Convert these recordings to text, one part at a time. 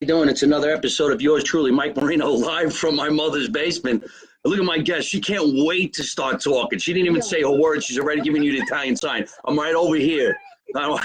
you doing? It's another episode of yours truly, Mike Marino, live from my mother's basement. Look at my guest. She can't wait to start talking. She didn't even say her words. She's already giving you the Italian sign. I'm right over here. We're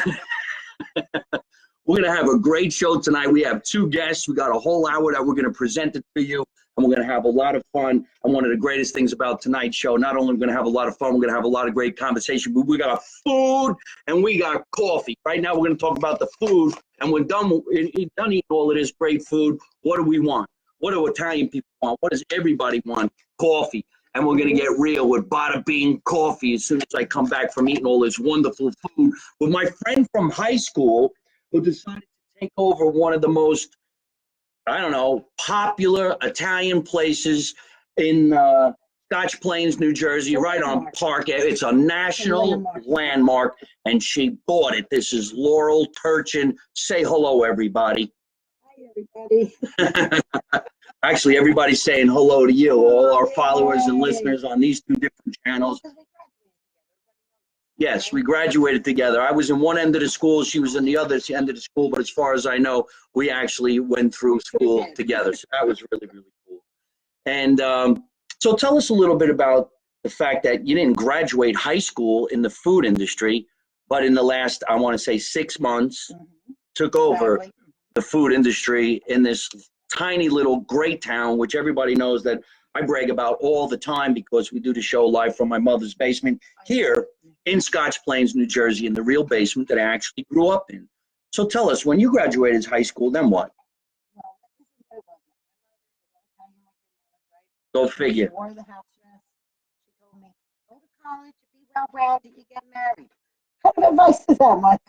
going to have a great show tonight. We have two guests. We got a whole hour that we're going to present it to you, and we're going to have a lot of fun. And one of the greatest things about tonight's show, not only are we going to have a lot of fun, we're going to have a lot of great conversation, but we got food and we got coffee. Right now, we're going to talk about the food, and we're done eating all of this great food. What do we want? What do Italian people want? What does everybody want? Coffee. And we're going to get real with Bada Bean Coffee as soon as I come back from eating all this wonderful food with my friend from high school, who decided to take over one of the most, I don't know, popular Italian places in Scotch Plains, New Jersey, right on Park. It's a national landmark, and she bought it. This is Laurel Turchin. Say hello, everybody. Hi, everybody. Actually, everybody's saying hello to you, all our followers and listeners on these two different channels. Yes, we graduated together. I was in one end of the school. She was in the other end of the school. But as far as I know, we actually went through school together. So that was really, really cool. And so tell us a little bit about the fact that you didn't graduate high school in the food industry, but in the last, I want to say 6 months, took over the food industry in this tiny little great town, which everybody knows that I brag about all the time because we do the show live from my mother's basement here in Scotch Plains, New Jersey, in the real basement that I actually grew up in. So tell us, when you graduated high school, then what? Go figure. She wore the house dress. She told me, go to college, be well-rounded, you get married. What kind of advice is that, Mike?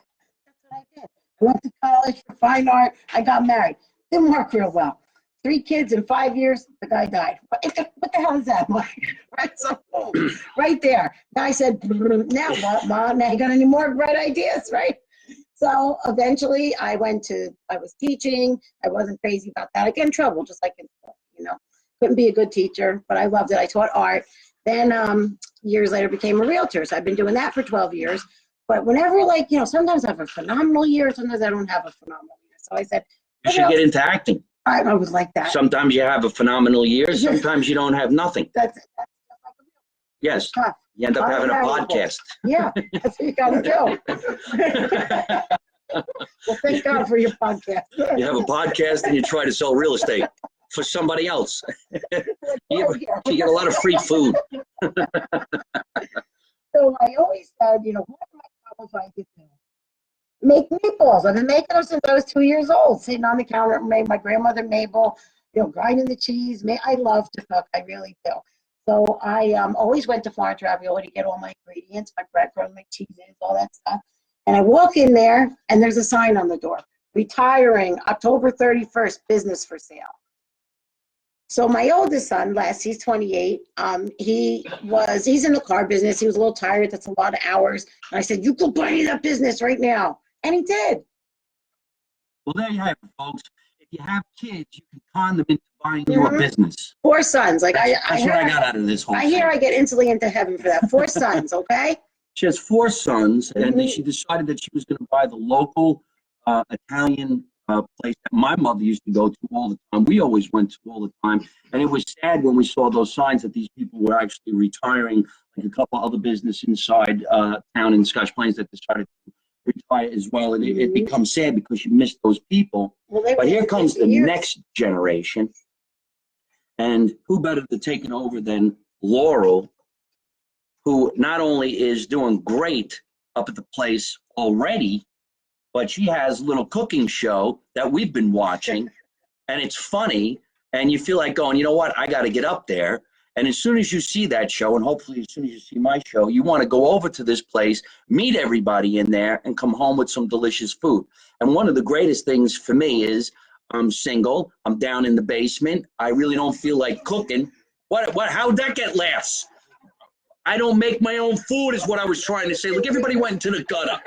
That's what I did. I went to college for fine art. I got married. Didn't work real well. 3 kids in 5 years, the guy died. What the hell is that, Mike? Right, so right there. Now I said, now what, Mom? Now you got any more bright ideas, right? So eventually I was teaching. I wasn't crazy about that. I get in trouble, just like in school, Couldn't be a good teacher, but I loved it. I taught art. Then years later became a realtor. So I've been doing that for 12 years. But whenever, sometimes I have a phenomenal year, sometimes I don't have a phenomenal year. So I said, you should get into acting. I was like that. Sometimes you have a phenomenal year. Sometimes you don't have nothing. That's like a real. Yes. You end up having a podcast. Yeah, that's what you got to do. Well, thank God for your podcast. You have a podcast and you try to sell real estate for somebody else. You get a lot of free food. So I always said, what am I qualified to do? Make meatballs. I've been making them since I was 2 years old, sitting on the counter. Made my grandmother Mabel, grinding the cheese. I love to cook. I really do. So I always went to Florence Ravioli to get all my ingredients, my breadcrumbs, my cheeses, all that stuff. And I walk in there, and there's a sign on the door: retiring October 31st, business for sale. So my oldest son, Les, he's 28. He's in the car business. He was a little tired. That's a lot of hours. And I said, you could buy that business right now. And he did. Well, there you have it, folks. If you have kids, you can con them into buying you a business. 4 sons. That's what I got out of this whole thing. I hear I get instantly into heaven for that. 4 sons, okay? She has 4 sons, and then she decided that she was going to buy the local Italian place that my mother used to go to all the time. We always went to all the time. And it was sad when we saw those signs that these people were actually retiring, like a couple other businesses inside town in Scotch Plains that decided to retire as well. And it becomes sad because you miss those people. But here comes the next generation. And who better to take it over than Laurel, who not only is doing great up at the place already, but she has a little cooking show that we've been watching, and it's funny, and you feel like going, you know what, I got to get up there. And as soon as you see that show, and hopefully as soon as you see my show, you want to go over to this place, meet everybody in there, and come home with some delicious food. And one of the greatest things for me is I'm single. I'm down in the basement. I really don't feel like cooking. How'd that get laughs? I don't make my own food is what I was trying to say. Look, everybody went into the gutter.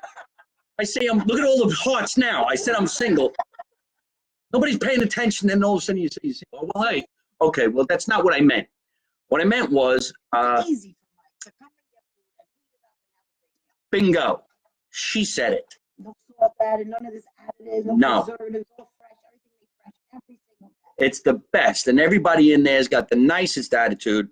I say, look at all the hearts now. I said I'm single. Nobody's paying attention. Then all of a sudden you say, oh, well, hey, okay, well, that's not what I meant. What I meant was, bingo. She said it. No salt added, none of this additives, no preservatives, all fresh, everything made fresh. It's the best. And everybody in there's got the nicest attitude.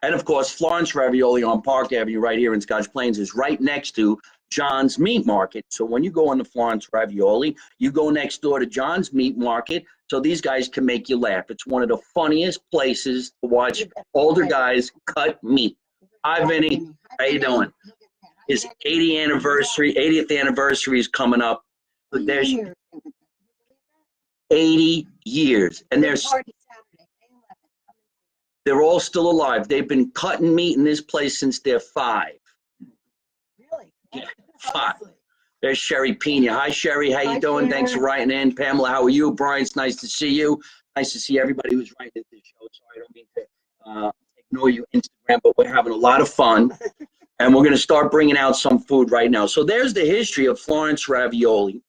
And of course, Florence Ravioli on Park Avenue right here in Scotch Plains is right next to John's Meat Market. So when you go into Florence Ravioli, you go next door to John's Meat Market so these guys can make you laugh. It's one of the funniest places to watch older guys cut meat. Hi, Vinny. How you doing? His 80th anniversary is coming up. There's 80 years. And they're all still alive. They've been cutting meat in this place since they're 5. Really? Yeah, 5. There's Sherry Pena. Hi, Sherry. How you doing? Thanks for writing in. Pamela, how are you? Brian, it's nice to see you. Nice to see everybody who's writing into the show. Sorry, I don't mean to ignore you Instagram, but we're having a lot of fun. And we're going to start bringing out some food right now. So there's the history of Florence Ravioli.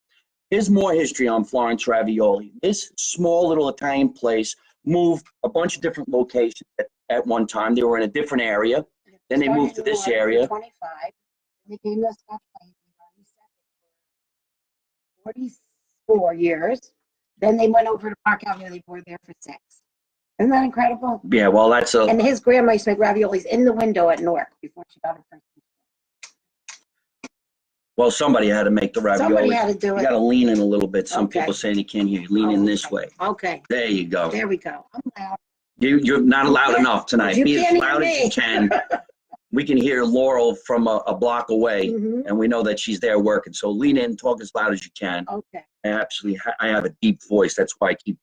Here's more history on Florence Ravioli. This small little Italian place moved a bunch of different locations at one time. They were in a different area. Then they moved to this area. 25. They came to Scotch Plains for 44 years. Then they went over to Park Avenue. They were there for 6. Isn't that incredible? Yeah, well, that's a... And his grandma used to make raviolis in the window at Newark before she got her first. Well, somebody had to make the ravioli. Somebody had to do it. You got to lean in a little bit. Some Okay. people saying you can't hear you. Lean in this way. Okay. There you go. There we go. I'm loud. You're not loud enough tonight. You Be as can't loud hear as you me. can. We can hear Laurel from a block away, Mhm. and we know that she's there working. So lean in, talk as loud as you can. Okay. I have a deep voice. That's why I keep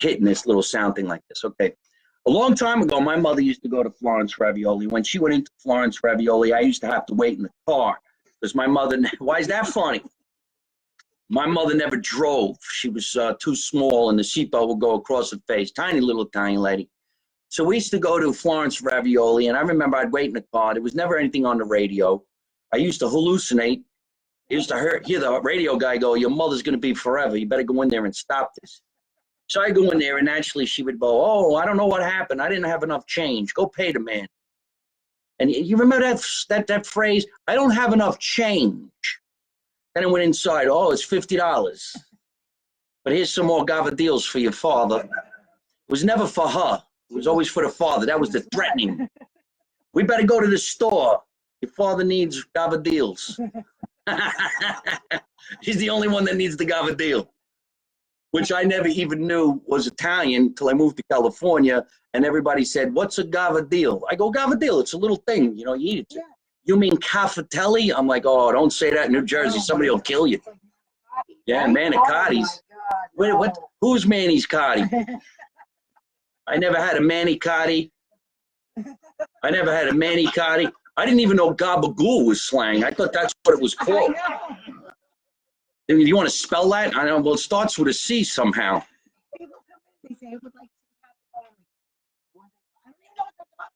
hitting this little sound thing like this. Okay. A long time ago, my mother used to go to Florence Ravioli. When she went into Florence Ravioli, I used to have to wait in the car because my mother, why is that funny? My mother never drove. She was too small and the seatbelt would go across her face. Tiny little Italian lady. So we used to go to Florence Ravioli, and I remember I'd wait in the car. There was never anything on the radio. I used to hallucinate. I used to hear the radio guy go, "Your mother's going to be forever. You better go in there and stop this." So I go in there, and naturally she would go, "Oh, I don't know what happened. I didn't have enough change. Go pay the man." And you remember that phrase, "I don't have enough change." Then I went inside. "Oh, it's $50. But here's some more gavadils for your father." It was never for her. It was always for the father. That was the threatening. "We better go to the store. Your father needs gavadils." He's the only one that needs the gavadil, which I never even knew was Italian until I moved to California, and everybody said, "What's a gavadil?" I go, "Gavadil, it's a little thing, you know, you eat it." Yeah. "You mean cafatelli?" I'm like, "Oh, don't say that in New Jersey. Somebody will kill you." Yeah, manicottis. Wait, what? Who's Manny's Cotti? I never had a manicotti. I never had a manicotti. I didn't even know gabagool was slang. I thought that's what it was called. Do you want to spell that? I know. Well, it starts with a C somehow.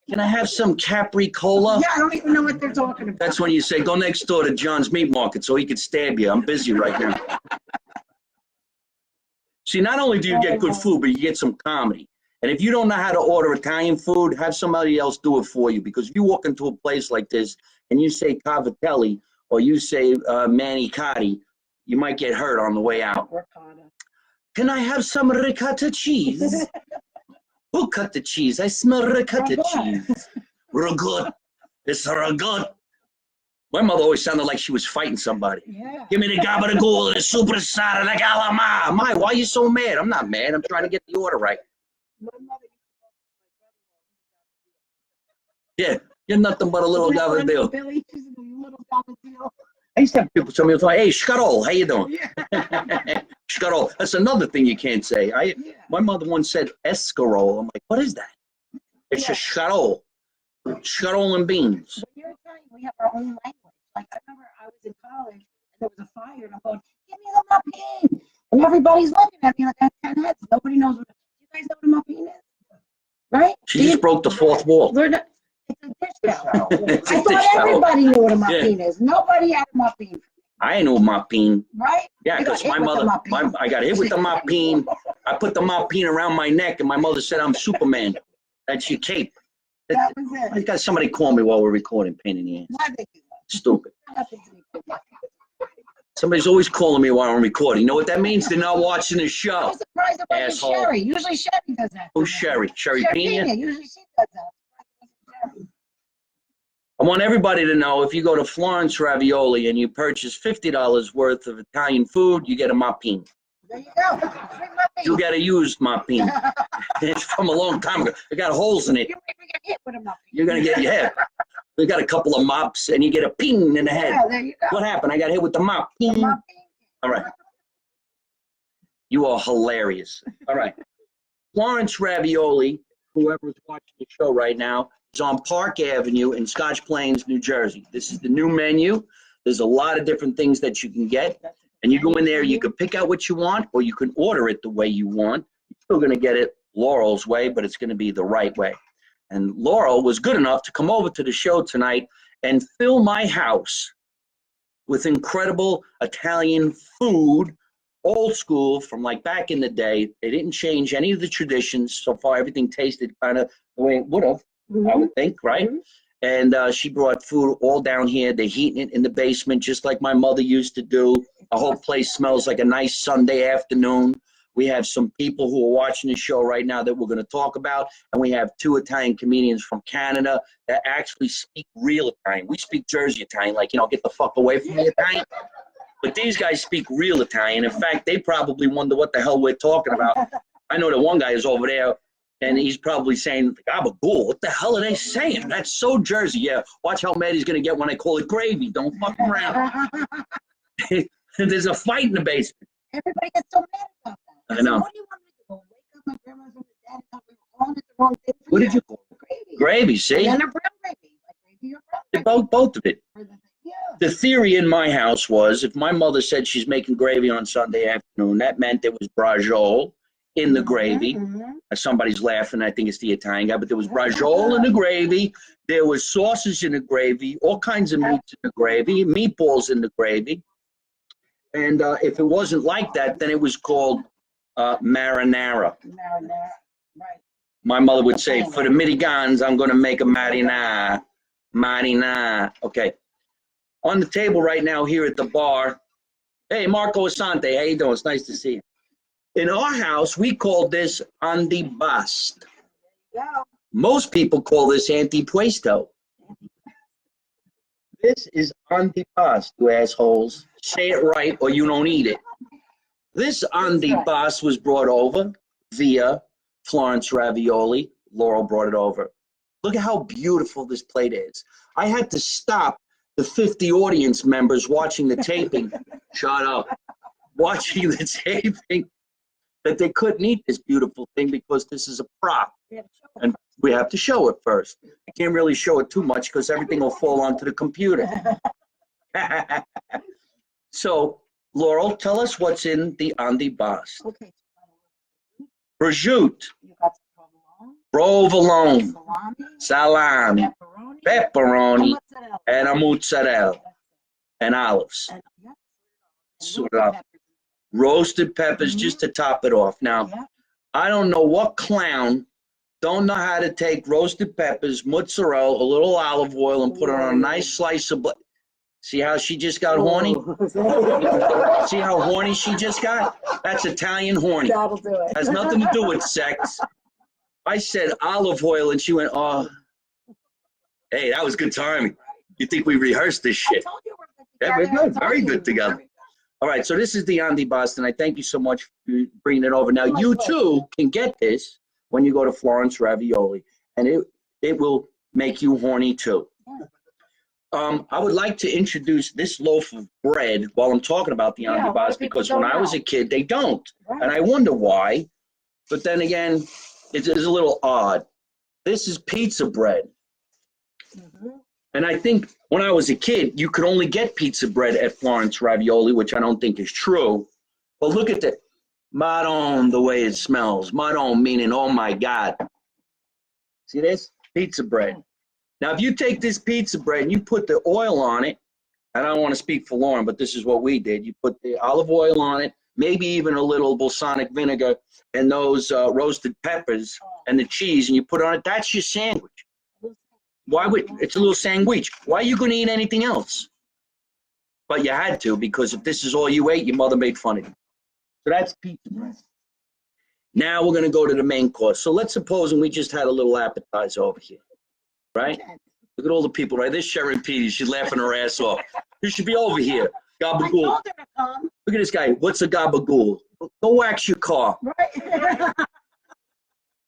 Can I have some Capri Cola? Yeah, I don't even know what they're talking about. That's when you say, "Go next door to John's Meat Market so he could stab you. I'm busy right now." See, not only do you get good food, but you get some comedy. And if you don't know how to order Italian food, have somebody else do it for you. Because if you walk into a place like this and you say cavatelli or you say manicotti, you might get hurt on the way out. Ricotta. "Can I have some ricotta cheese?" "Who cut the cheese? I smell ricotta cheese." "Ragut. It's ragut." My mother always sounded like she was fighting somebody. Yeah. "Give me the gabagool, the super sada, the galama." "My, why are you so mad?" "I'm not mad. I'm trying to get the order right." Yeah, you're nothing but a little gavadil. Billy, she's a little gavadil. I used to have people tell me, "Hey, Shkarol, how you doing?" Yeah. Shkarol. That's another thing you can't say. My mother once said escarole. I'm like, "What is that?" It's just Shkarol. Shkarol and beans. But you're Italian, we have our own language. Like, I remember I was in college, and there was a fire, and I'm going, "Give me the muffin." And everybody's looking at me like I have 10 heads. Nobody knows what, you guys know what a muffin is? Right? She just broke the fourth wall. It's a dish towel. It's a I dish thought towel. everybody knew what a muffin is. Nobody had a muffin. I know muffin. Right? Yeah, You got because hit my with the mother, muffin. I got hit with the muffin. I put the muffin around my neck, and my mother said I'm Superman. That's your cape. That was I it. got somebody call me while we're recording, pain in the ass. Why they do that? Stupid. Nothing to me. Somebody's always calling me while I'm recording. You know what that means? They're not watching the I show. was surprised it wasn't Asshole. Sherry. Usually Sherry does that. Who's Sherry? Sherry Pena? Usually she does that. Sherry. I want everybody to know if you go to Florence Ravioli and you purchase $50 worth of Italian food, you get a mopping. There you go. Free muffins. You get a used mopping. It's from a long time ago. It got holes in it. You might get hit with a muffin. You're going to get your head. We got a couple of mops and you get a ping in the head. Yeah, there you go. What happened? I got hit with the mop. Ping. Muffin. All right. You are hilarious. All right. Florence Ravioli, whoever's watching the show right now, is on Park Avenue in Scotch Plains, New Jersey. This is the new menu. There's a lot of different things that you can get. And you go in there, you can pick out what you want, or you can order it the way you want. You're still going to get it Laurel's way, but it's going to be the right way. And Laurel was good enough to come over to the show tonight and fill my house with incredible Italian food, old school, from like back in the day. They didn't change any of the traditions. So far, everything tasted kind of the way it would have, I would think, right? And she brought food all down here. They're heating it in the basement, just like my mother used to do. The whole place smells like a nice Sunday afternoon. We have some people who are watching the show right now that we're going to talk about. And we have 2 Italian comedians from Canada that actually speak real Italian. We speak Jersey Italian, like, you know, get the fuck away from me Italian. But these guys speak real Italian. In fact, they probably wonder what the hell we're talking about. I know that one guy is over there, and he's probably saying, "Gabagool, what the hell are they saying? That's so Jersey." Yeah, watch how mad he's going to get when I call it gravy. Don't fuck around. There's a fight in the basement. Everybody gets so mad about that. I know. What do you want me to do? Wake up my grandma's from the dad and tell me we're calling it the wrong thing? What did you call it? Gravy. Gravy, see? And a brown gravy. Like gravy or brown gravy. Both of it. Yeah. The theory in my house was if my mother said she's making gravy on Sunday afternoon, that meant there was braciole in the gravy. Somebody's laughing. I think it's the Italian guy, but there was braciole in the gravy. There was sausage in the gravy, all kinds of meats in the gravy, meatballs in the gravy. And if it wasn't like that, then it was called marinara. Marinara, right. My mother would say, for the mitigans, I'm going to make a marinara. Marinara. Okay. On the table right now here at the bar, hey, Marco Asante, how you doing? It's nice to see you. In our house, we call this antipast. Yeah. Most people call this antipuesto. This is antipasto, you assholes. Say it right or you don't eat it. This antipasto was brought over via Florence Ravioli. Laurel brought it over. Look at how beautiful this plate is. I had to stop the 50 audience members watching the taping. Shut up. Watching the taping. That they couldn't eat this beautiful thing because this is a prop. And we have to show it first. I can't really show it too much because everything will fall onto the computer. So, Laurel, tell us what's in the antipast. Okay. Prosciutto, You got provolone, provolone, salami, pepperoni, and a mozzarella, and olives. Roasted peppers just to top it off. Now, I don't know what clown don't know how to take roasted peppers, mozzarella, a little olive oil, and put it on a nice slice of butter. See how she just got horny? See how horny she just got? That's Italian horny. That'll do it. Has nothing to do with sex. I said olive oil, and she went, "Oh, hey, that was good timing. You think we rehearsed this shit?" Yeah, we're good. Very good together. All right, so this is the antipast, and I thank you so much for bringing it over. Now, you too can get this when you go to Florence Ravioli, and it will make you horny too. I would like to introduce this loaf of bread while I'm talking about the antipast, because when I was a kid, they don't, and I wonder why. But then again, it's a little odd. This is pizza bread. And I think when I was a kid, you could only get pizza bread at Florence Ravioli, which I don't think is true. But look at the Madon, the way it smells. Madon meaning, oh my God. See this? Pizza bread. Now, if you take this pizza bread and you put the oil on it, and I don't want to speak for Lauren, but this is what we did. You put the olive oil on it, maybe even a little balsamic vinegar, and those roasted peppers and the cheese, and you put it on it. That's your sandwich. Why would it's a little sandwich? Why are you going to eat anything else? but you had to, because if this is all you ate, your mother made fun of you. So that's pizza bread. Now we're going to go to the main course. So let's suppose we just had a little appetizer over here, right? Okay. Look at all the people, right? This Sharon Petey, she's laughing her ass off. You should be over here. I Gabagool. told her to come. Look at this guy. What's a gabagool? Go wax your car. Right. Go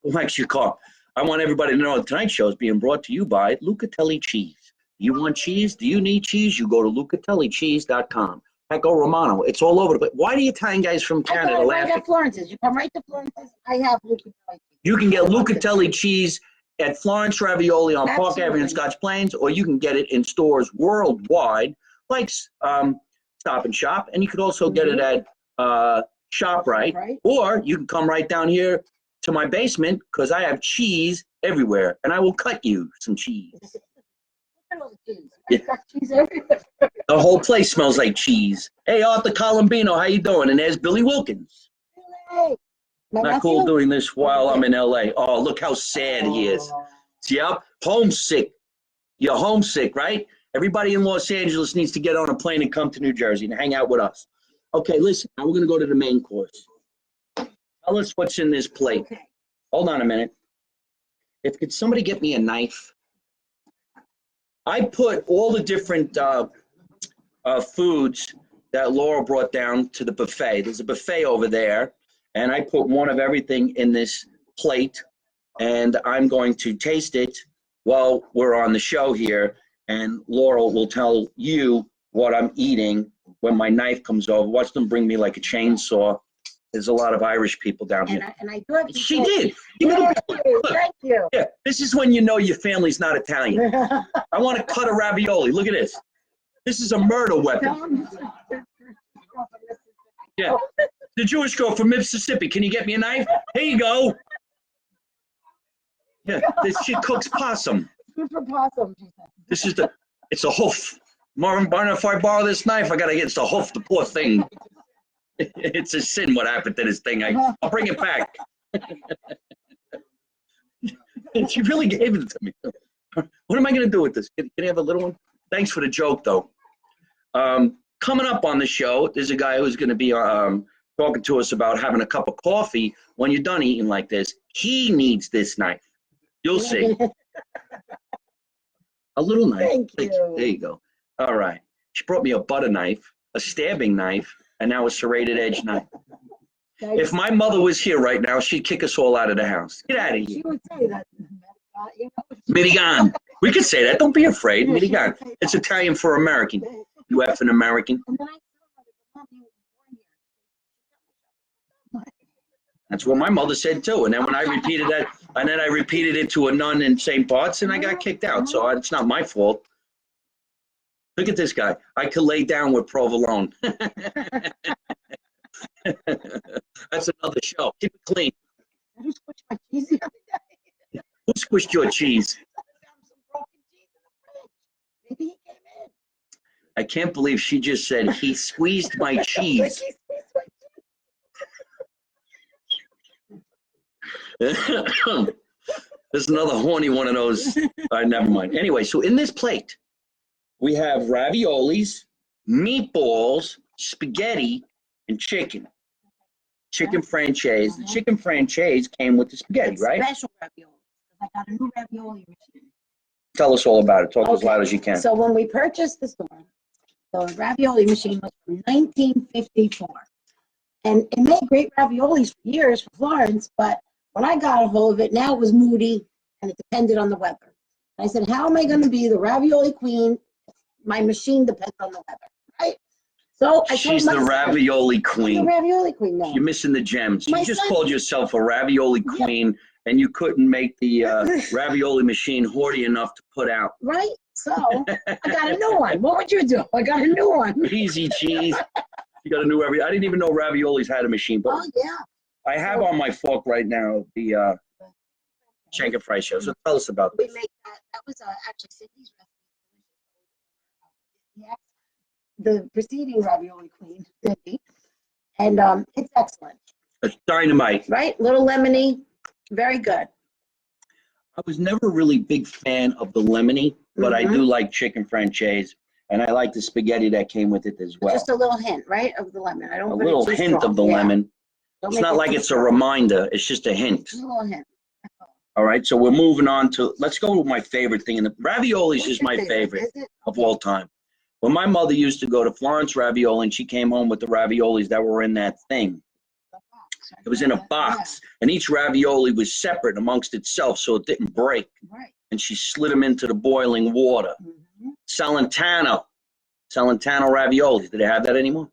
wax your car. I want everybody to know tonight's show is being brought to you by Lucatelli Cheese. Do you want cheese? Do you need cheese? You go to lucatellicheese.com. Echo Romano. It's all over the place. Why do you Italian guys from Canada I laughing? got Florence's. You come right to Florence's. I have Lucatelli. You can get Lucatelli cheese at Florence Ravioli on Park Absolutely. Avenue in Scotch Plains, or you can get it in stores worldwide, like Stop and Shop, and you could also get it at ShopRite, Right. or you can come right down here to my basement, because I have cheese everywhere, and I will cut you some cheese. Cheese. Yeah. I got cheese everywhere. The whole place smells like cheese. Hey, Arthur Colombino, how you doing? And there's Billy Wilkins. Hey. My Not cool nephew? doing this while I'm in LA. Oh, look how sad he is. Yep, homesick. You're homesick, right? Everybody in Los Angeles needs to get on a plane and come to New Jersey and hang out with us. Okay, listen, now we're going to go to the main course. Tell us what's in this plate. Okay. Hold on a minute. Could somebody get me a knife? I put all the different foods that Laurel brought down to the buffet. There's a buffet over there, and I put one of everything in this plate, and I'm going to taste it while we're on the show here, and Laurel will tell you what I'm eating when my knife comes over. Watch them bring me like a chainsaw. There's a lot of Irish people down here. And I do have to She say- did. Give me the Thank you. Thank you. Yeah, this is when you know your family's not Italian. I want to cut a ravioli. Look at this. This is a murder weapon. Yeah. The Jewish girl from Mississippi. Can you get me a knife? Here you go. Yeah, this shit cooks possum. Good for possum, she said. It's a hoof. Marvin, if I borrow this knife, I gotta get the hoof, the poor thing. It's a sin what happened to this thing. I'll bring it back. She really gave it to me. What am I gonna do with this? Can I have a little one? Thanks for the joke, though. Coming up on the show, there's a guy who's gonna be talking to us about having a cup of coffee when you're done eating like this. He needs this knife. You'll see. A little knife. Thank you. There you go. All right. She brought me a butter knife, a stabbing knife, and now a serrated edge knife. If my mother was here right now, she'd kick us all out of the house. Get out of here. She would say that. You know, Mitigan. We could say that. Don't be afraid. Mitigan. It's Italian for American. You effing American. And then I told her, Mom, you were born here. That's what my mother said too. And then when I repeated that, and then I repeated it to a nun in St. Bart's, and I got kicked out. So it's not my fault. Look at this guy. I could lay down with provolone. That's another show. Keep it clean. I just squished my cheese the other day. Who squished your cheese? I found some broken cheese in the fridge. Maybe he came in. I can't believe she just said he squeezed my Like, cheese. he squeezed my cheese. There's another horny one of those. All right, never mind. Anyway, so in this plate, we have raviolis, meatballs, spaghetti, and chicken. Chicken franchise. The chicken franchise came with the spaghetti, It's right? Special ravioli. I got a new ravioli machine. Tell us all about it. Talk as loud as you can. So when we purchased the store, the ravioli machine was from 1954. And it made great raviolis for years for Florence, but when I got a hold of it, now it was moody and it depended on the weather. And I said, how am I going to be the ravioli queen? My machine depends on the weather, right? So I told She's my the son, ravioli I'm the queen. ravioli queen now. You're missing the gems. You My just son- called yourself a ravioli Yeah. queen, and you couldn't make the ravioli machine horny enough to put out. Right? So I got a new one. What would you do? I got a new one. Easy cheese. You got a new ravioli. I didn't even know raviolis had a machine, but Oh, yeah. I have on my fork right now the chicken fry show. So tell us about We this. make that. That was actually Sydney's recipe. The preceding ravioli queen, Cindy. And it's excellent, It's dynamite. right? Little lemony, very good. I was never really big fan of the lemony, but I do like chicken franchise. And I like the spaghetti that came with it as well. Just a little hint, right, of the lemon. I don't A put little it too hint strong. of the Yeah. lemon. Don't It's make not it like too it's a strong. reminder. It's just a hint. Just a little hint. All right, so we're moving on to, let's go with my favorite thing. And the raviolis What's is your my favorite Is it? of all time. When my mother used to go to Florence Ravioli and she came home with the raviolis that were in that thing. It was in a box, and each ravioli was separate amongst itself so it didn't break. Right. And she slid them into the boiling water. Mm-hmm. Celentano raviolis. Do they have that anymore?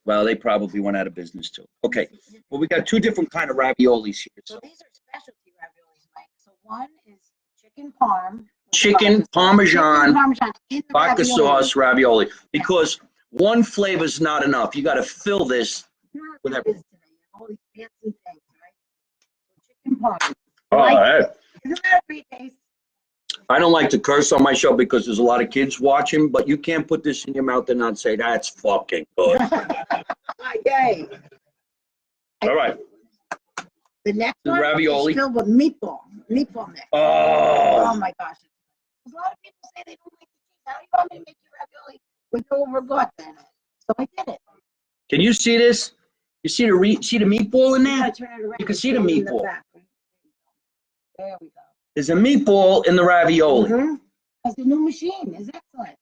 Well, they probably went out of business too. Okay, well, we got two different kind of raviolis here. So these are specialty raviolis, Mike. So one is chicken parm. Chicken Parmesan in the vodka ravioli. sauce ravioli, because one flavor is not enough. You got to fill this with It everything. is today. You have all these fancy things, right? So chicken parm. Oh, Like, hey. isn't that a great taste? I don't like to curse on my show because there's a lot of kids watching, but you can't put this in your mouth and not say that's fucking good. Yay. All right. The next The one ravioli. is filled with meatball mix. Oh, Oh my gosh. A lot of people say they don't like the cheese. How do you want me to make your ravioli with no ricotta in it? So I did it. can you see this? You see the meatball in You there? gotta turn it around. You can see the Put it in meatball. back. There we go. There's a meatball in the ravioli. Because the new machine is excellent.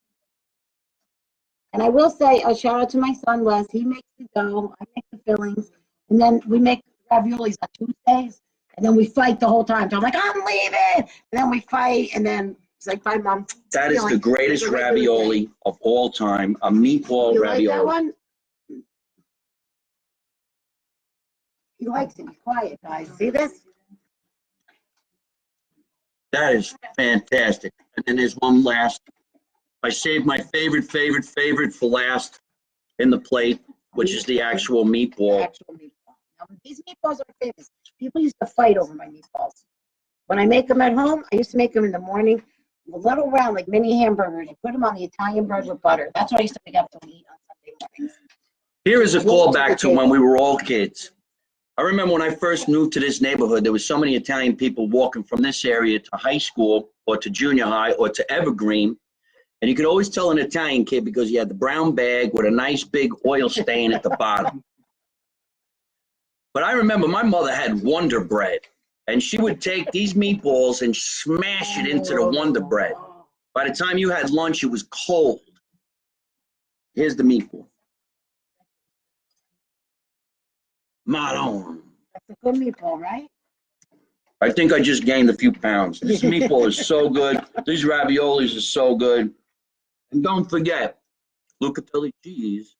And I will say a shout out to my son Les. He makes the dough, I make the fillings, and then we make raviolis on Tuesdays, and then we fight the whole time. So I'm like, I'm leaving, and then we fight, and then it's like, bye, Mom. That is the greatest ravioli of all time. A meatball You like that ravioli. one? He likes it. He's quiet, guys. See this? That is fantastic. And then there's one last. I saved my favorite for last in the plate, which is the actual meatball. Actual meatball. Now, these meatballs are famous. People used to fight over my meatballs. When I make them at home, I used to make them in the morning, a little round like mini hamburgers. You put them on the Italian bread with butter. That's what I used to make up to eat on Sunday mornings. Here is a callback to when we were all kids. I remember when I first moved to this neighborhood, there was so many Italian people walking from this area to high school or to junior high or to Evergreen. And you could always tell an Italian kid because he had the brown bag with a nice big oil stain at the bottom. But I remember my mother had Wonder Bread, and she would take these meatballs and smash it into the Wonder Bread. By the time you had lunch, it was cold. Here's the meatball. Maron. That's a good meatball, right? I think I just gained a few pounds. This meatball is so good. These raviolis are so good. And don't forget, Lucatelli cheese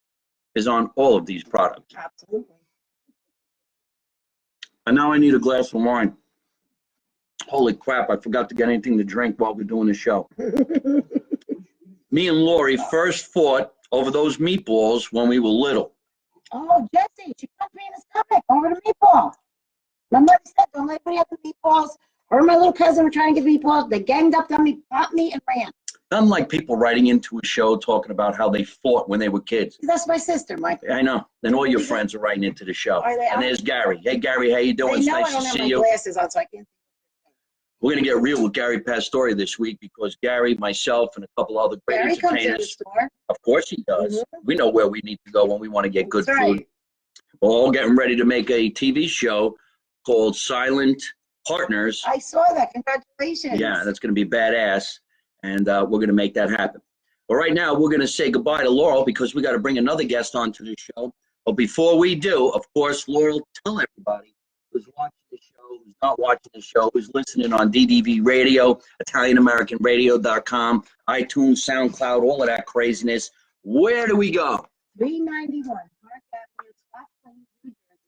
is on all of these products. Absolutely. And now I need a glass of wine. Holy crap, I forgot to get anything to drink while we're doing the show. Me and Lori first fought over those meatballs when we were little. Oh, Jesse, she punched me in the stomach over the meatball. My mother said, don't let anybody have the meatballs. Her and my little cousin were trying to get meatballs. They ganged up on me, popped me, and ran. Unlike people writing into a show talking about how they fought when they were kids. That's my sister, Mike. I know. Then all your friends are writing into the show. Are they? And there's Gary. Hey, Gary, how you doing? It's They know nice I don't to have see my you. glasses on, so I can't. We're going to get real with Gary Pastore this week because Gary, myself, and a couple other great Gary comes to the entertainers. store. Of course he does. Mhm. We know where we need to go when we want to get good That's food. right. We're all getting ready to make a TV show called Silent Partners. I saw that. Congratulations. Yeah, that's going to be badass, and we're going to make that happen. But right now, we're going to say goodbye to Laurel because we got to bring another guest onto the show. But before we do, of course, Laurel, tell everybody who's watching the show, who's not watching the show, who's listening on DDV Radio, ItalianAmericanRadio.com, iTunes, SoundCloud, all of that craziness. Where do we go? 391 Park Avenue, Scotch Plains, New Jersey.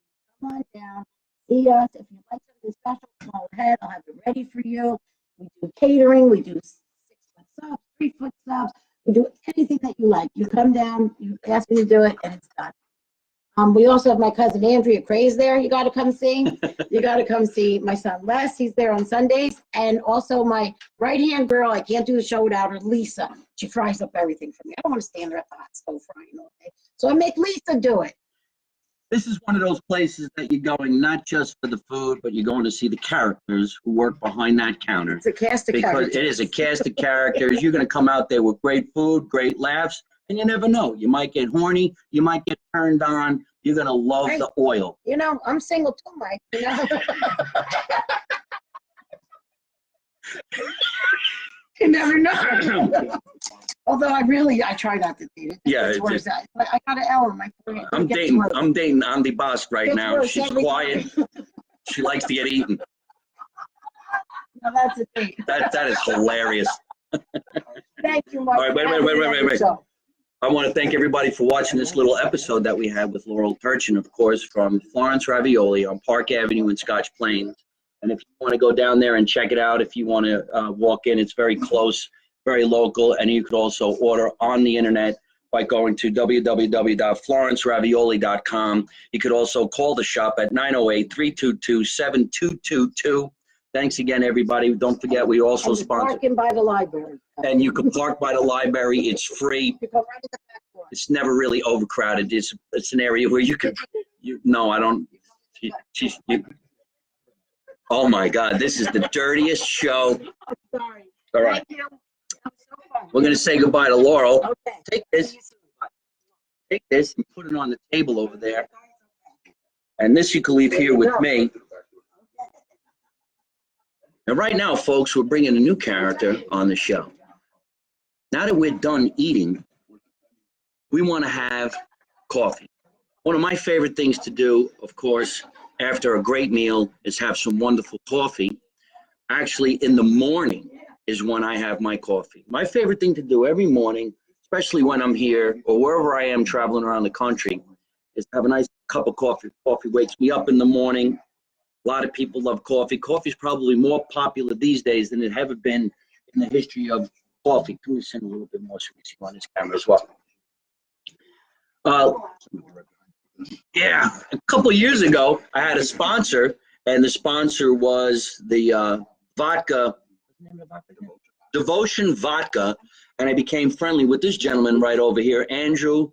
Come on down. See us. If you'd like something special, call ahead. I'll have it ready for you. We do catering. We do 6-foot subs, 3-foot subs. We do anything that you like. You come down, you ask me to do it, and it's done. We also have my cousin Andrea Craze there. You got to come see. You got to come see my son Les. He's there on Sundays. And also my right-hand girl, I can't do the show without her, Lisa. She fries up everything for me. I don't want to stand there at the hot stove frying all day. So I make Lisa do it. This is one of those places that you're going not just for the food, but you're going to see the characters who work behind that counter. It's a cast of Because characters. it is a cast of characters. You're going to come out there with great food, great laughs, and you never know. You might get horny. You might get turned on. You're going to love the oil. You know, I'm single too, Mike. You know? You never know. Although I try not to date it. Yeah, It's worse. I got an L in my career. I'm dating Andy Bosk right now. She's quiet. She likes to get eaten. No, that's a date. That is hilarious. Thank you, Mike. All right, wait. I want to thank everybody for watching this little episode that we had with Laurel Turchin, of course, from Florence Ravioli on Park Avenue in Scotch Plains. And if you want to go down there and check it out, if you want to walk in, it's very close, very local, and you could also order on the internet by going to www.florenceravioli.com. You could also call the shop at 908-322-7222. Thanks again, everybody. Don't forget, we also sponsor. Parking by the library. And you can park by the library. It's free. You go right to the back door. It's never really overcrowded. It's an area where you can. No, I don't. Oh my God, this is the dirtiest show. I'm sorry. All right. Thank you. I'm so fun. We're going to say goodbye to Laurel. Okay. Take this and put it on the table over there. And this you can leave here with me. And right now, folks, we're bringing a new character on the show. Now that we're done eating, we want to have coffee. One of my favorite things to do, of course, after a great meal is have some wonderful coffee. Actually, in the morning is when I have my coffee. My favorite thing to do every morning, especially when I'm here or wherever I am traveling around the country, is have a nice cup of coffee. Coffee wakes me up in the morning. A lot of people love coffee. Coffee is probably more popular these days than it ever been in the history of coffee. Can we send a little bit more so we see on this camera as well? Yeah, a couple of years ago, I had a sponsor, and the sponsor was the vodka, Devotion Vodka, and I became friendly with this gentleman right over here, Andrew.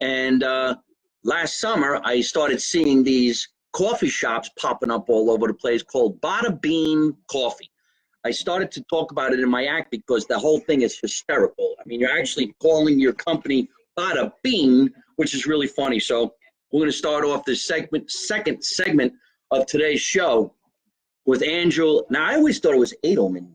And last summer, I started seeing these coffee shops popping up all over the place called Bada Bean Coffee. I started to talk about it in my act because the whole thing is hysterical. I mean, you're actually calling your company Bada Bean, which is really funny. So we're going to start off this second segment of today's show with Andrew. Now, I always thought it was Adelin.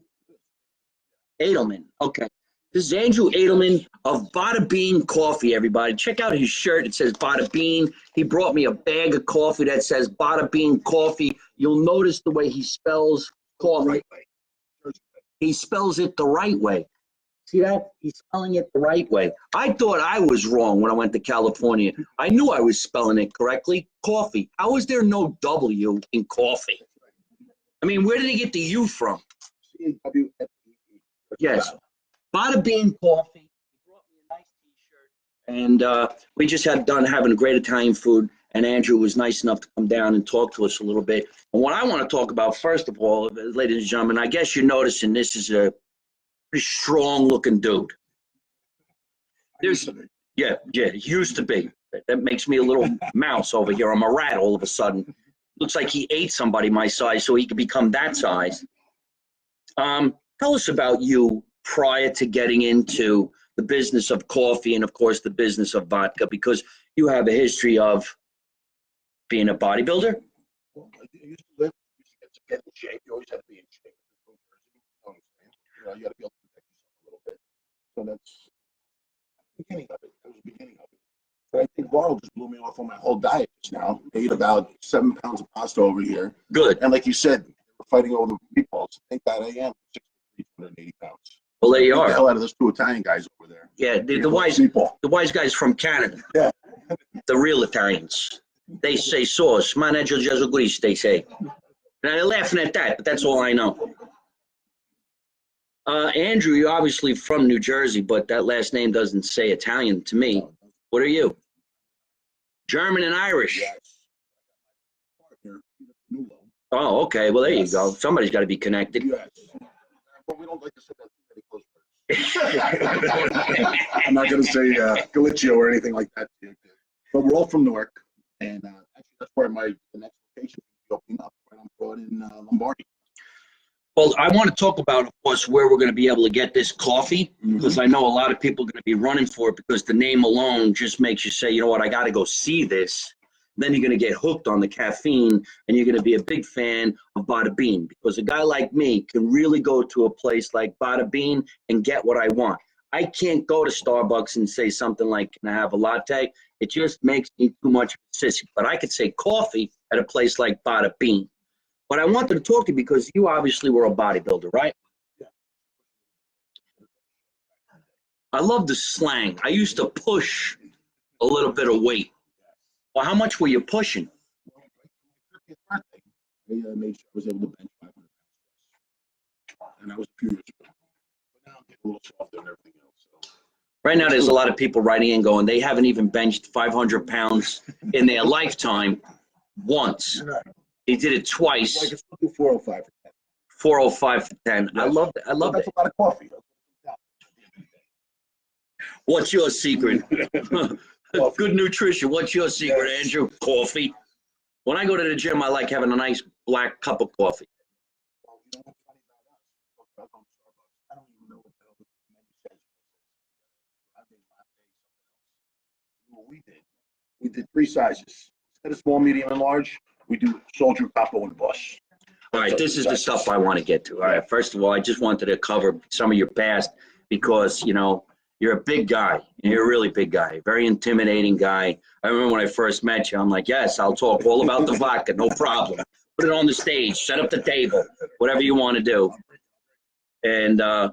Adelin. Okay. This is Andrew Adelin of Bada Bean Coffee, everybody. Check out his shirt. It says Bada Bean. He brought me a bag of coffee that says Bada Bean Coffee. You'll notice the way he spells coffee. He spells it the right way. See that? He's spelling it the right way. I thought I was wrong when I went to California. I knew I was spelling it correctly. Coffee. How is there no W in coffee? I mean, where did he get the U from? C-A-W-F-E-E. Yes. Bada Bean Coffee. He brought me a nice T-shirt. And we just had done having a great Italian food. And Andrew was nice enough to come down and talk to us a little bit. And what I want to talk about, first of all, ladies and gentlemen, I guess you're noticing this is a pretty strong-looking dude. Yeah, he used to be. That makes me a little mouse over here. I'm a rat all of a sudden. Looks like he ate somebody my size so he could become that size. Tell us about you prior to getting into the business of coffee and, of course, the business of vodka, because you have a history of being a bodybuilder. Well, I used to live, to get in shape. You always have to be in shape. You know, you got to be able to protect yourself a little bit. So that's the beginning of it. That was the beginning of it. But I think Laurel just blew me off on my whole diet just now. I ate about 7 pounds of pasta over here. Good. And like you said, we're fighting over the meatballs. Thank God I am 6'3", 280 pounds. Well, there you Beat the are. hell out of those 2 Italian guys over there. Yeah, the wise guys from Canada. Yeah. The real Italians. They say sauce. Manager Gesù Cristo, they say. Now they're laughing at that, but that's all I know. Andrew, you're obviously from New Jersey, but that last name doesn't say Italian to me. What are you? German and Irish. Yes. Partner, Nulo. Oh, okay. Well, there you go. Somebody's got to be connected. Yes. But we don't like to say that too many close words. I'm not going to say Galicia or anything like that. But we're all from Newark. And actually, that's where the next location will be opening up, right on Broad in Lombardi. Well, I want to talk about, of course, where we're going to be able to get this coffee, because I know a lot of people are going to be running for it because the name alone just makes you say, you know what, I got to go see this. Then you're going to get hooked on the caffeine, and you're going to be a big fan of Bada Bean, because a guy like me can really go to a place like Bada Bean and get what I want. I can't go to Starbucks and say something like, can I have a latte? It just makes me too much of a sissy. But I could say coffee at a place like Bada Bean. But I wanted to talk to you because you obviously were a bodybuilder, right? Yeah. I love the slang. I used to push a little bit of weight. Well, how much were you pushing? Well, like my 50th birthday, I made sure I was able to bench 500 pounds. And that was a few years ago. But now I'm getting a little softer and everything else. So. Right now, there's a lot of people writing in going, they haven't even benched 500 pounds in their lifetime once. Right. They did it twice. Like it's still do 405 for 10. 405 for 10. Yes. I love that. I love That's that. a lot of coffee. What's your secret? Good nutrition. What's your secret, Yes. Andrew? Coffee. When I go to the gym, I like having a nice black cup of coffee. Well, you know what's funny about us? Talk about going to Starbucks. I don't even know what the hell the menu says. Latte, something else. What we did 3 sizes. Instead of small, medium, and large, we do soldier, capo, and boss. All right, this is the stuff I want to get to. All right, first of all, I just wanted to cover some of your past because, you know, you're a big guy. You're a really big guy, very intimidating guy. I remember when I first met you, I'm like, yes, I'll talk all about the vodka, no problem. Put it on the stage, set up the table, whatever you want to do. And I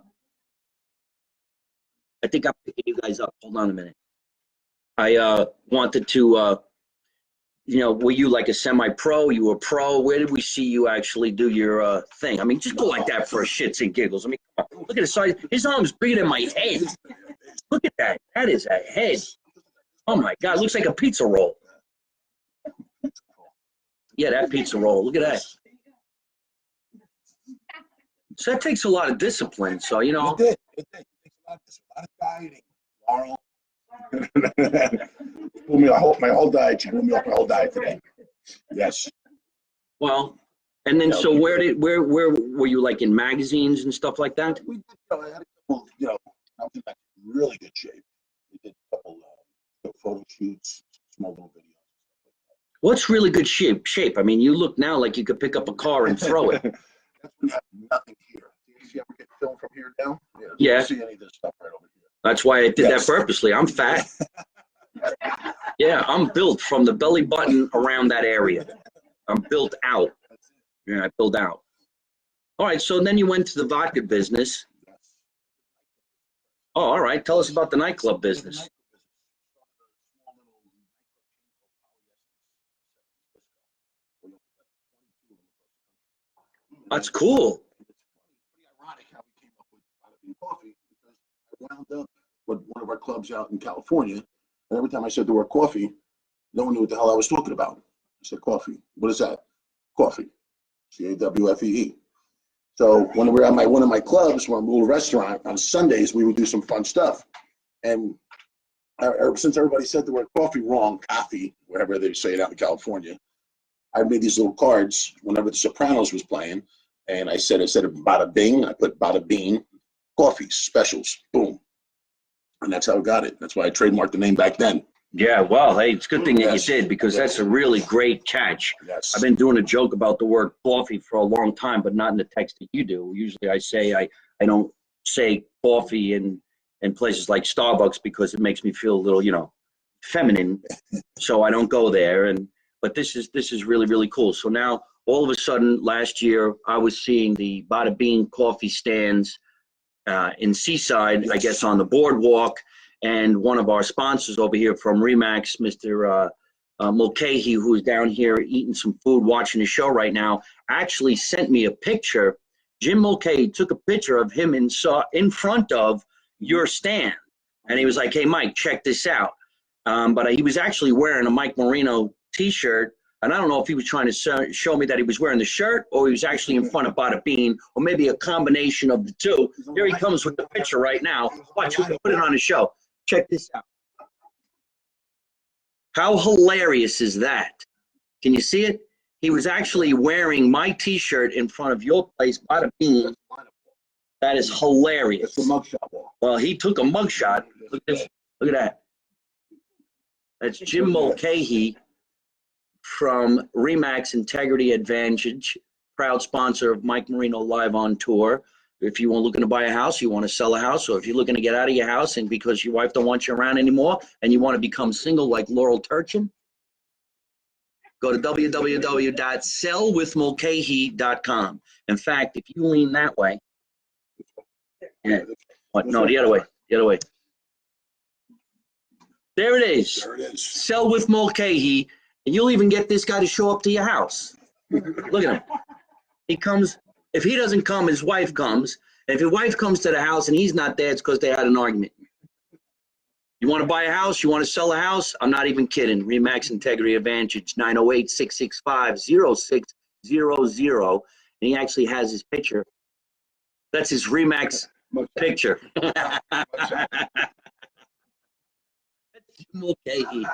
think I'm picking you guys up. Hold on a minute. I wanted to, you know, were you like a semi-pro? You were pro? Where did we see you actually do your thing? I mean, just go like that for shits and giggles. I mean, come on. Look at the size. His arm's bigger than my head. Look at that. That is a head. Oh, my God. Looks like a pizza roll. Yeah, that pizza roll. Look at that. So that takes a lot of discipline. So, you know. It did. It takes a lot of dieting. Laurel. Pulled me my whole diet. She pulled me off my whole diet today. Yes. Well, and then so where were you, like in magazines and stuff like that? We did, I had a couple, I was in like really good shape. We did a couple photo shoots, small little videos. What's really good shape? I mean, you look now like you could pick up a car and throw it. That's when you have nothing here. You ever get film from here down? Yeah. Yeah. You don't see any of this stuff right over here. That's why I did Yes. that purposely. I'm fat. Yeah, I'm built from the belly button around that area. I'm built out. Yeah, I built out. All right, so then you went to the vodka business. Yes. Oh, all right. Tell us about the nightclub business. That's cool. It's pretty ironic how we came up with Bada Bean Coffee because I wound up with one of our clubs out in California, and every time I said the word coffee, no one knew what the hell I was talking about. I said coffee. What is that? Coffee. CAWFEE. So when we were at one of my clubs, one little restaurant on Sundays, we would do some fun stuff. And since everybody said the word coffee wrong, coffee, wherever they say it out in California, I made these little cards whenever The Sopranos was playing, and I said instead of Bada Bing, I put Bada Bean Coffee specials. Boom, and that's how I got it. That's why I trademarked the name back then. Yeah, well, hey, it's a good thing that Yes. you did because that's a really great catch. Yes. I've been doing a joke about the word coffee for a long time, but not in the text that you do. Usually I say I don't say coffee in places like Starbucks because it makes me feel a little, you know, feminine. So I don't go there. But this is really, really cool. So now all of a sudden last year I was seeing the Bada Bean coffee stands in Seaside, Yes. I guess on the boardwalk. And one of our sponsors over here from Remax, Mr. Mulcahy, who's down here eating some food, watching the show right now, actually sent me a picture. Jim Mulcahy took a picture of him in front of your stand. And he was like, hey, Mike, check this out. But he was actually wearing a Mike Marino T-shirt. And I don't know if he was trying to show me that he was wearing the shirt or he was actually in front of Bada Bean or maybe a combination of the two. Here he comes with the picture right now. Watch, we can put it on the show. Check this out. How hilarious is that? Can you see it? He was actually wearing my T-shirt in front of your place, Bada Bing. That is hilarious. It's a mugshot wall. Well, he took a mugshot. Look at this. Look at that. That's Jim Mulcahy from Remax Integrity Advantage, proud sponsor of Mike Marino Live on Tour. If you are looking to buy a house, you want to sell a house, or if you're looking to get out of your house and because your wife don't want you around anymore and you want to become single like Laurel Turchin, go to www.sellwithmulcahy.com. In fact, if you lean that way, yeah. What? No, the other way. The other way. There it is. There it is. Sell with Mulcahy, and you'll even get this guy to show up to your house. Look at him. He comes. If he doesn't come, his wife comes. If your wife comes to the house and he's not there, it's because they had an argument. You want to buy a house? You want to sell a house? I'm not even kidding. Remax Integrity Advantage, 908-665-0600. And he actually has his picture. That's his Remax picture. Mulcahy.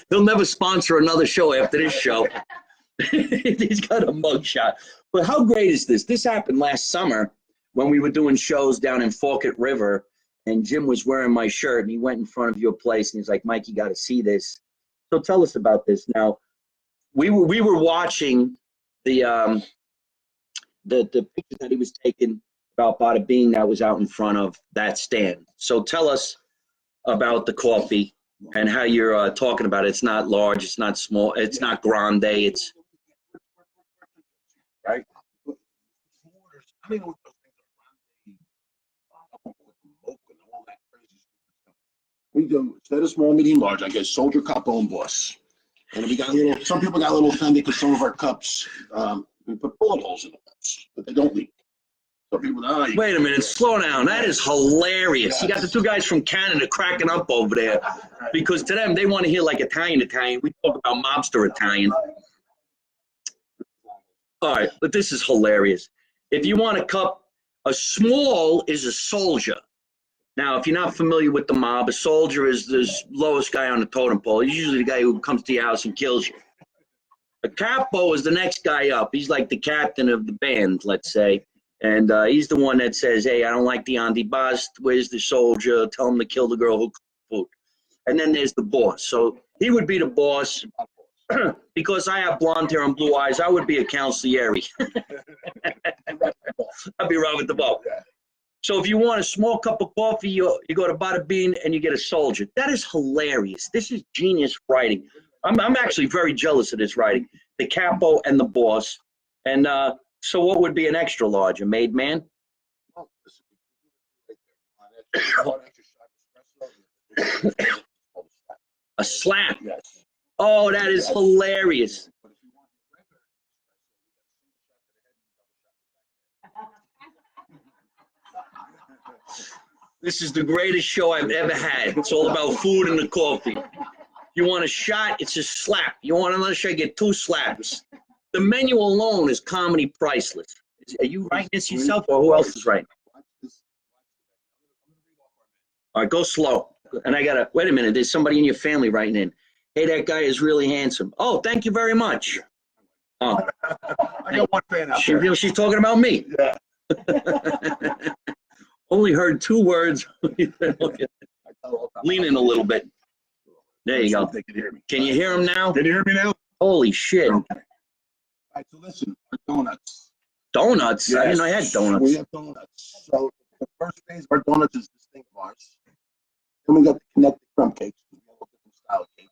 He'll never sponsor another show after this show. He's got a mugshot. But how great is this? This happened last summer when we were doing shows down in Forkett River, and Jim was wearing my shirt, and he went in front of your place, and he's like, Mike, you got to see this. So tell us about this. Now, we were watching the picture that he was taking about Bada Bing that was out in front of that stand. So tell us about the Cawfee and how you're talking about it. It's not large, it's not small, it's not grande, it's right. I mean, those things are we do instead of small, medium, large. I guess soldier, capo, and boss. And we got a little. Some people got a little offended because some of our cups we put bullet holes in the cups, but they don't leak. So people, wait a minute, slow down. That is hilarious. You got the two guys from Canada cracking up over there because to them they want to hear like Italian. We talk about mobster Italian. All right, but this is hilarious. If you want a cup, a small is a soldier. Now, if you're not familiar with the mob, a soldier is the lowest guy on the totem pole. He's usually the guy who comes to your house and kills you. A capo is the next guy up. He's like the captain of the band, let's say. And he's the one that says, hey, I don't like the antibust. Where's the soldier? Tell him to kill the girl who cooked food. And then there's the boss. So he would be the boss. Because I have blonde hair and blue eyes, I would be a consigliere. I'd be Robert the Boat. So if you want a small cup of coffee, you go to Bada Bing and you get a soldier. That is hilarious. This is genius writing. I'm actually very jealous of this writing. The capo and the boss. And so what would be an extra large? A made man? A slap. Yes. Oh, that is hilarious. This is the greatest show I've ever had. It's all about food and the coffee. You want a shot, it's a slap. You want another shot, get two slaps. The menu alone is comedy priceless. Are you writing this yourself or who else is writing? All right, go slow. And I gotta, wait a minute, there's somebody in your family writing in. Hey, that guy is really handsome. Oh, thank you very much. Oh. I got one fan out there. She's talking about me. Yeah. Only heard two words. Lean in a little bit. There you go. Can you hear him now? Can you hear me now? Holy shit. Okay. All right, so listen, donuts. Donuts? Yes. I didn't know I had donuts. We have donuts. So the first phase of our donuts is this thing of ours. Then we got the connected crumb cakes. We have a different style of cakes.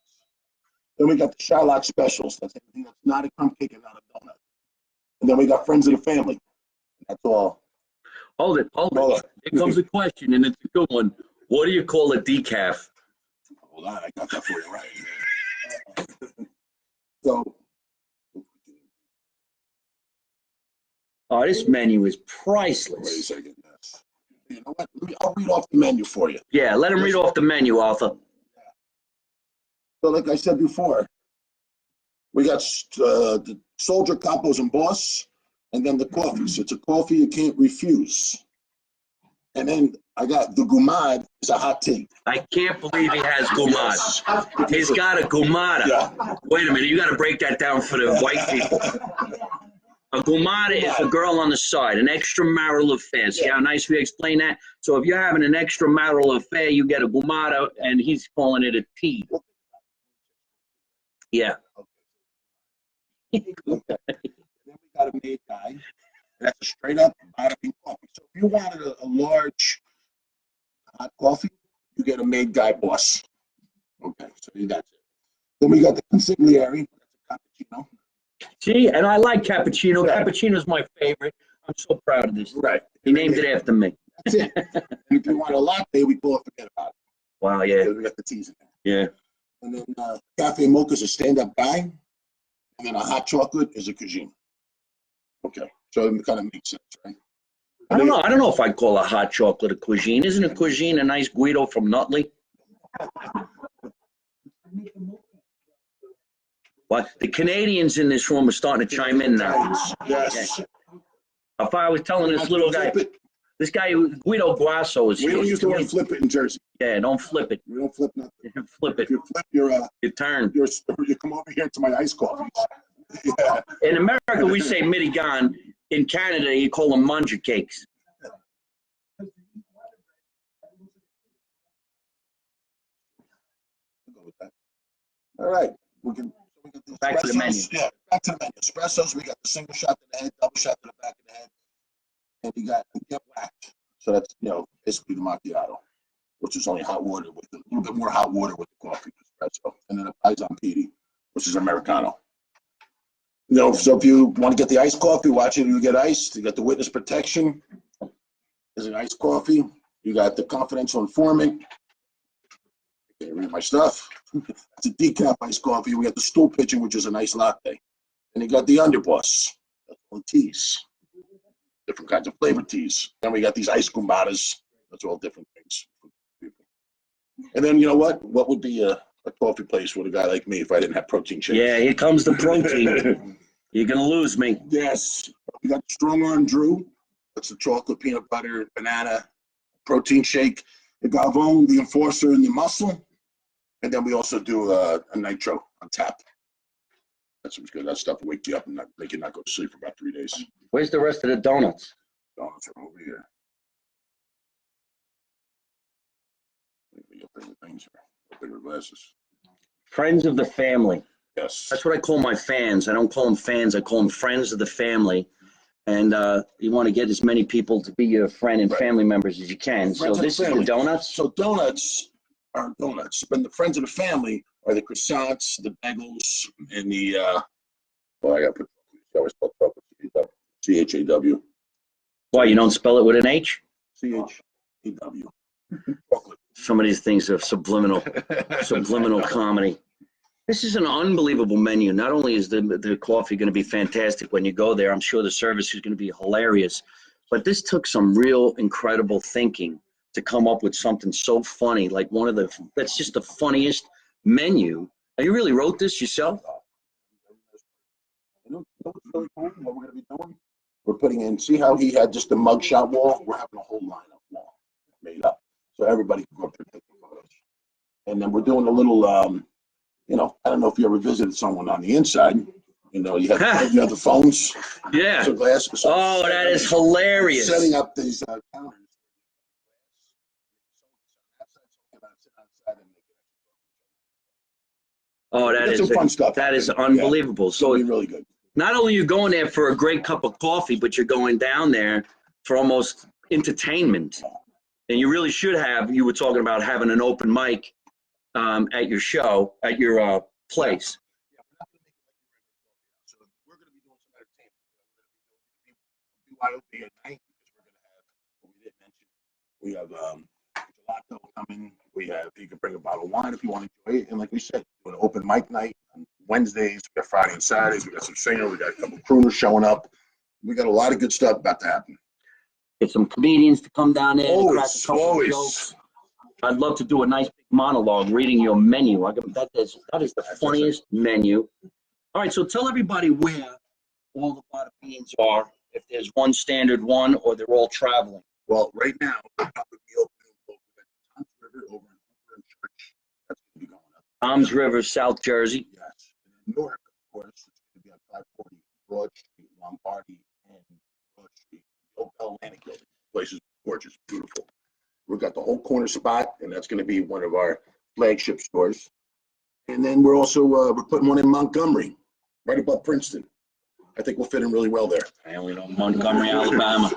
Then we got the Shylock specials. That's anything that's not a crumb cake and not a donut. And then we got friends of the family. That's all. Hold it. Here comes a question, and it's a good one. What do you call a decaf? Hold on, I got that for you right here. So, oh, this menu is wait a priceless. second. Yes. You know what? I'll read off the menu for you. Yeah, let him read off the menu, Arthur. So, like I said before, we got the soldier, capos, and boss, and then the coffee. So it's a coffee you can't refuse. And then I got the gumad, it's a hot tea. I can't believe he has gumad. He's got a gumada. Yeah. Wait a minute, you got to break that down for the white people. A gumada is a girl on the side, an extramarital affair. See how nice we explain that? So if you're having an extramarital affair, you get a gumada, and he's calling it a tea. Yeah. Okay. Then we got a made guy. That's a straight up Bada bean coffee. So if you wanted a large hot coffee, you get a made guy boss. Okay, so that's it. Then we got the consigliere. That's a cappuccino. See, and I like cappuccino. Yeah. Cappuccino's my favorite. I'm so proud of this. Right. He named it after me. That's it. And if you want a latte, we call it forget about it. Wow, yeah, Because we got the teas in there. yeah. And then cafe mocha is a stand-up guy. And then a hot chocolate is a cuisine. Okay, so it kind of makes sense, right? I don't know. I don't know if I'd call a hot chocolate a cuisine. Isn't a cuisine a nice Guido from Nutley? What? The Canadians in this room are starting to chime in now. Yes. If I was telling this little guy, Flip it. this guy Guido Guasso is We don't here. use the word flip it in Jersey. Yeah, don't flip it. We don't flip nothing. Flip it. If you flip, you're You turn. you come over here to my iced coffees. Yeah. In America, we say mitigan. In Canada, you call them manja cakes. I'll go with that. All right. We can the Back to the menu. espressos. Yeah, back to the menu. Espressos, we got the single shot to the head, double shot to the back of the head. And we got the get whacked. So that's, basically the macchiato, which is only hot water with a little bit more hot water with the coffee espresso. And then a Paisan Pidi, which is Americano. So if you want to get the iced coffee, watch it, you get iced. You got the witness protection. There's an iced coffee. You got the confidential informant. Okay, read my stuff. It's a decaf iced coffee. We got the stool pigeon, which is a nice latte. And you got the underboss. That's all teas. Different kinds of flavor teas. Then we got these ice gumadas. That's all different things. And then you know what? What would be a coffee place with a guy like me if I didn't have protein shakes? Yeah, here comes the protein. You're gonna lose me. Yes. We got Strong Arm Drew. That's the chocolate, peanut butter, banana, protein shake. The Galvon, the Enforcer, and the Muscle. And then we also do a nitro on tap. That's what's good. That stuff will wake you up and make you not go to sleep for about 3 days. Where's the rest of the donuts? Donuts are over here. Maybe up bigger things here. Bigger glasses. Friends of the family. Yes. That's what I call my fans. I don't call them fans. I call them friends of the family. And you want to get as many people to be your friend and family members as you can. So this is the donuts. So donuts are donuts. But the friends of the family are the croissants, the bagels, and the I gotta put CHAW. Why, you don't spell it with an H? CHAW. Some of these things are subliminal comedy. This is an unbelievable menu. Not only is the coffee going to be fantastic when you go there, I'm sure the service is going to be hilarious, but this took some real incredible thinking to come up with something so funny, like that's just the funniest menu. And you really wrote this yourself? You know what's really cool? What we're going to be doing? We're putting in, see how he had just a mugshot wall? We're having a whole lineup wall made up. So everybody can go up there and take the photos. And then we're doing a little, I don't know if you ever visited someone on the inside. You have the phones. Yeah. So glasses. Oh, that is hilarious. Setting up these counters. Oh, that is some fun stuff. That is unbelievable. Yeah, so it'll be really good. Not only are you going there for a great cup of coffee, but you're going down there for almost entertainment. And you really should have, you were talking about having an open mic at your show, at your place. So we're going to be doing some entertainment. We're going to be BYOB at night because we're going to have, what we didn't mention, we have gelato coming. We have, you can bring a bottle of wine if you want to enjoy it. And like we said, we're an open mic night on Wednesdays. We got Friday and Saturdays. We got some singers. We got a couple of crooners showing up. We got a lot of good stuff about to happen. Get some comedians to come down there. Always. Jokes. I'd love to do a nice big monologue reading your menu. That is the funniest menu. All right, so tell everybody where all the Bada beans are, if there's one standard one or they're all traveling. Well, right now, we're probably opening Tom's River over in Hooper and Church. That's going to be going up. Tom's River, South Jersey. Yes. And in Newark, of course, it's going to be on 540 Broad Street, Lombardy, and Broad Street. The Old Atlantic building. The place is gorgeous, beautiful. We've got the whole corner spot, and that's going to be one of our flagship stores. And then we're also we're putting one in Montgomery, right above Princeton. I think we'll fit in really well there. I only know Montgomery, Alabama.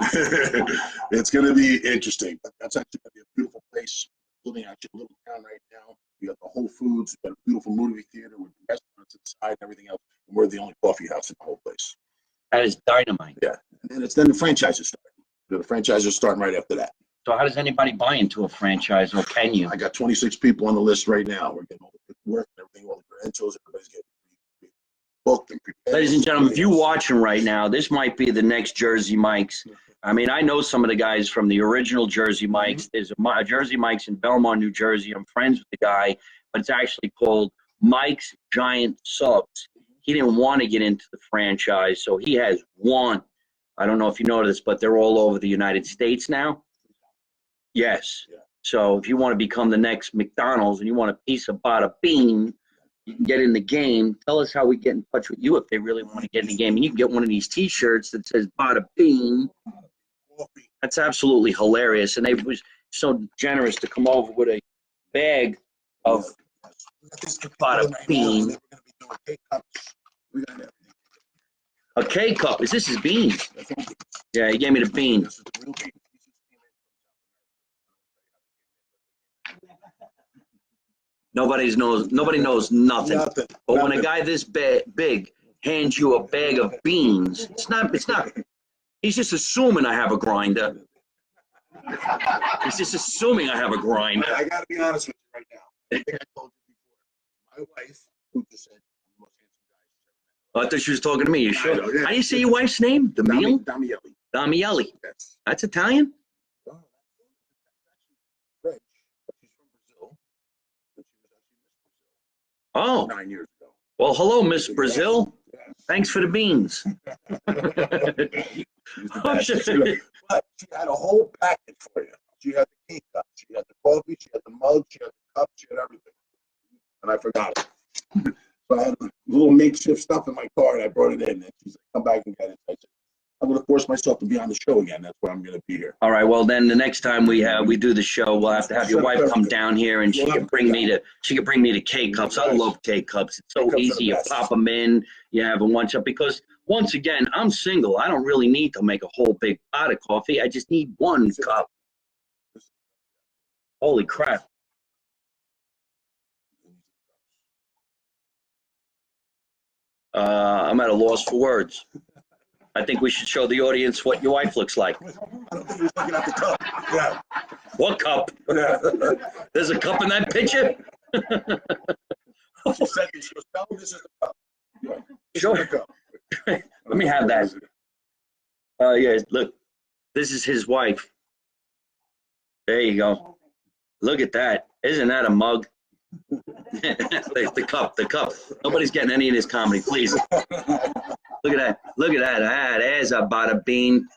It's going to be interesting. But that's actually going to be a beautiful place. Building actually a little town right now. We got the Whole Foods, we got a beautiful movie theater with restaurants inside and everything else. And we're the only coffee house in the whole place. That is dynamite. Yeah, and then the franchises start. So the franchises are starting right after that. So how does anybody buy into a franchise, or can you? I got 26 people on the list right now. We're getting all the work and everything, all the credentials. Everybody's getting booked and prepared. Ladies and gentlemen, if you're watching right now, this might be the next Jersey Mike's. I mean, I know some of the guys from the original Jersey Mike's. There's a Jersey Mike's in Belmont, New Jersey. I'm friends with the guy, but it's actually called Mike's Giant Subs. He didn't want to get into the franchise, so he has one. I don't know if you know this, but they're all over the United States now. Yes. Yeah. So if you want to become the next McDonald's and you want a piece of Bada Bean, you can get in the game. Tell us how we get in touch with you if they really want to get in the game. And you can get one of these T-shirts that says Bada Bean. That's absolutely hilarious. And they was so generous to come over with a bag of Bada Bean. A K-cup. Is this his bean? Yeah, he gave me the bean. Nobody knows nothing. But when a guy this big hands you a bag of beans, it's not, he's just assuming I have a grinder. He's just assuming I have a grinder. I got to be honest with you right now. I think I told you before. My wife, who just said, I'm the most handsome guy. I thought she was talking to me. You sure? I know, yeah. How do you say your wife's name? Damielli? Damielli. Damielli. Yes. That's Italian? Oh, French, but she's from Brazil. But she was actually Miss Brazil Oh, 9 years ago. well, hello, Miss Brazil. Yes. Thanks for the beans. She's the best. But she had a whole packet for you. She had the K-cup, she had the coffee, she had the mug, she had the cup, she had everything. And I forgot it. So I had a little makeshift stuff in my car, and I brought it in. And she said, come back and get it. I said, I'm going to force myself to be on the show again. That's why I'm going to be here. All right. Well, then the next time we do the show, we'll have to have your wife come down here, and she can bring me the K-cups. I love K-cups. It's so easy. You pop them in. You have a one-up. Because once again, I'm single. I don't really need to make a whole big pot of coffee. I just need one cup. Holy crap. I'm at a loss for words. I think we should show the audience what your wife looks like. I don't think he was looking at the cup. Yeah. What cup? Yeah. There's a cup in that picture? She said, she was telling me this is the cup. Yeah. This Sure. is the cup. Let me have that. Yeah, look. This is his wife. There you go. Look at that. Isn't that a mug? the cup. Nobody's getting any of this comedy, please. Look at that. Ah, there's a Bada Bean.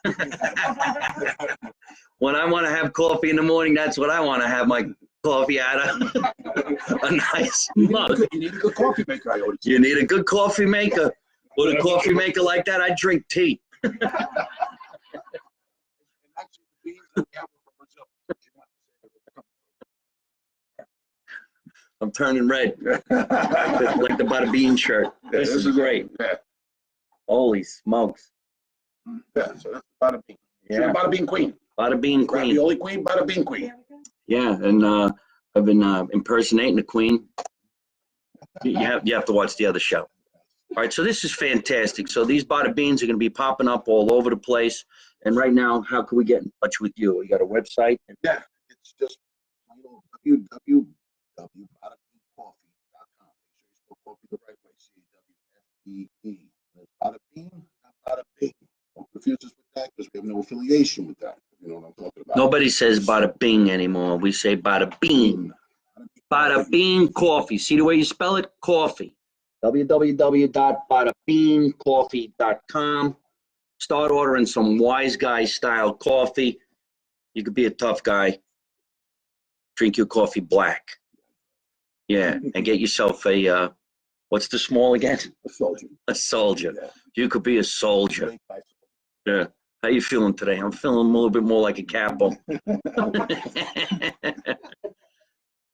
When I want to have coffee in the morning, that's what I want to have my coffee out of. A nice mug. You need a good coffee maker, I always say. You need a good coffee maker. With a coffee maker like that, I drink tea. And actually, the beans that we have are from Brazil. She wanted to say they were from- I'm turning red. Like the Bada Bean shirt. This is great. Yeah. Holy smokes. Yeah, so that's Bada Bean. She's Yeah. the Bada Bean queen. Bada Bean queen. Ravioli queen, Bada Bean queen. Yeah, and I've been impersonating the queen. You have to watch the other show. All right, so this is fantastic. So these Bada Beans are going to be popping up all over the place. And right now, how can we get in touch with you? You got a website? Yeah, it's just www.badabeancoffee.com. Make sure you spell coffee the right way. C-W-F-E-E. There's Bada Bean, not Bada Bing. Don't confuse us with that because we have no affiliation with that. You know what I'm talking about? Nobody says Bada Bing anymore. We say Bada Bean. Bada Bean Coffee. See the way you spell it? Coffee. www.badabeancoffee.com. Start ordering some Wise Guy style coffee. You could be a tough guy. Drink your coffee black. Yeah, and get yourself a, what's the small again? A soldier. A soldier. Yeah. You could be a soldier. Drink ice. Yeah. How you feeling today? I'm feeling a little bit more like a capo.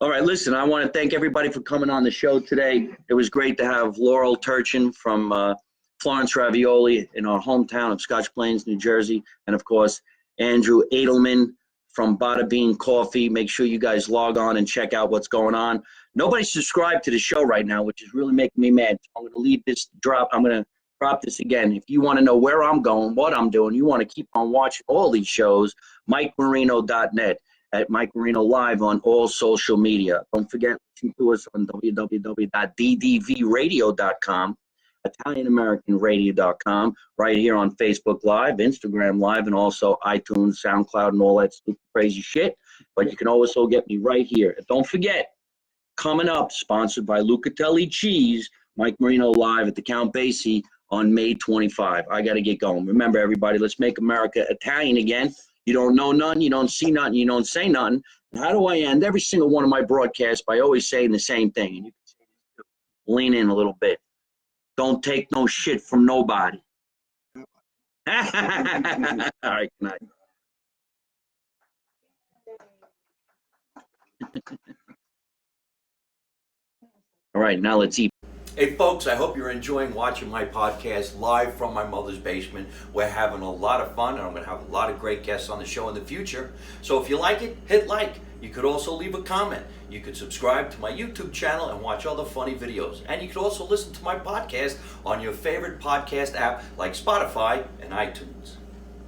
All right, listen, I want to thank everybody for coming on the show today. It was great to have Laurel Turchin from Florence Ravioli in our hometown of Scotch Plains, New Jersey. And of course, Andrew Adelin from Bada Cawfee. Make sure you guys log on and check out what's going on. Nobody's subscribed to the show right now, which is really making me mad. So I'm going to leave this drop. I'm going to drop this again. If you want to know where I'm going, what I'm doing, you want to keep on watching all these shows, MikeMarino.net. At Mike Marino Live on all social media. Don't forget, listen to us on www.ddvradio.com, ItalianAmericanRadio.com, right here on Facebook Live, Instagram Live, and also iTunes, SoundCloud, and all that stupid crazy shit. But you can also get me right here. And don't forget, coming up, sponsored by Lucatelli Cheese, Mike Marino Live at the Count Basie on May 25. I got to get going. Remember, everybody, let's make America Italian again. You don't know nothing, you don't see nothing, you don't say nothing. And how do I end every single one of my broadcasts? By always saying the same thing. And you can lean in a little bit. Don't take no shit from nobody. All right, good night. All right, now let's eat. Hey folks, I hope you're enjoying watching my podcast live from my mother's basement. We're having a lot of fun, and I'm going to have a lot of great guests on the show in the future. So if you like it, hit like. You could also leave a comment. You could subscribe to my YouTube channel and watch other funny videos. And you could also listen to my podcast on your favorite podcast app like Spotify and iTunes.